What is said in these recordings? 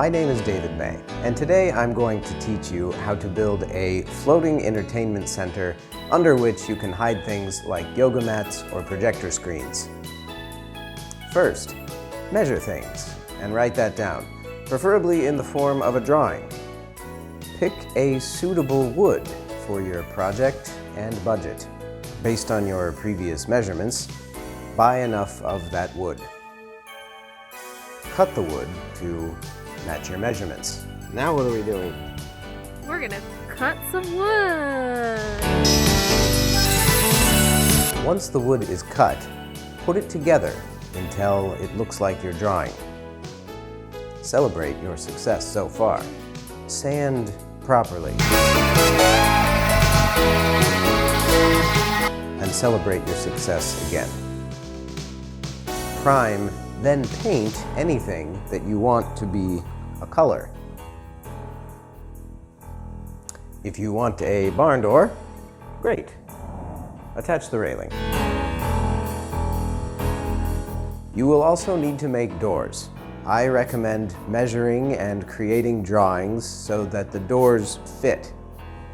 My name is David May, and today I'm going to teach you how to build a floating entertainment center under which you can hide things like yoga mats or projector screens. First, measure things and write that down, preferably in the form of a drawing. Pick a suitable wood for your project and budget. Based on your previous measurements, buy enough of that wood. Cut the wood to match your measurements. Now what are we doing? We're gonna cut some wood. Once the wood is cut, put it together until it looks like you're drawing. Celebrate your success so far. Sand properly. And celebrate your success again. Prime, then paint anything that you want to be a color. If you want a barn door, great. Attach the railing. You will also need to make doors. I recommend measuring and creating drawings so that the doors fit.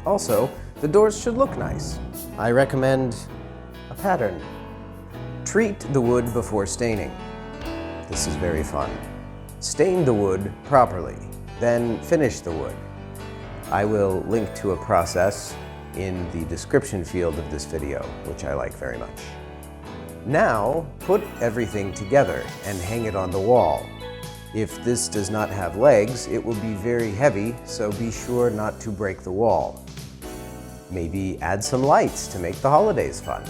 Also, the doors should look nice. I recommend a pattern. Treat the wood before staining. This is very fun. Stain the wood properly, then finish the wood. I will link to a process in the description field of this video, which I like very much. Now, put everything together and hang it on the wall. If this does not have legs, it will be very heavy, so be sure not to break the wall. Maybe add some lights to make the holidays fun.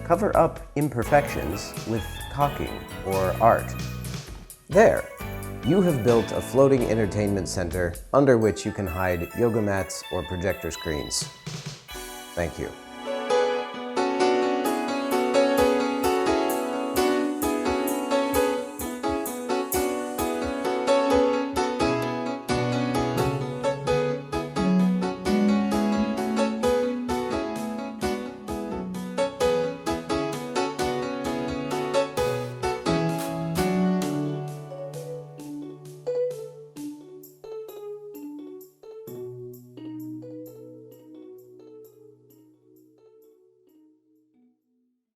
Cover up imperfections with caulking or art. There, you have built a floating entertainment center under which you can hide yoga mats or projector screens. Thank you.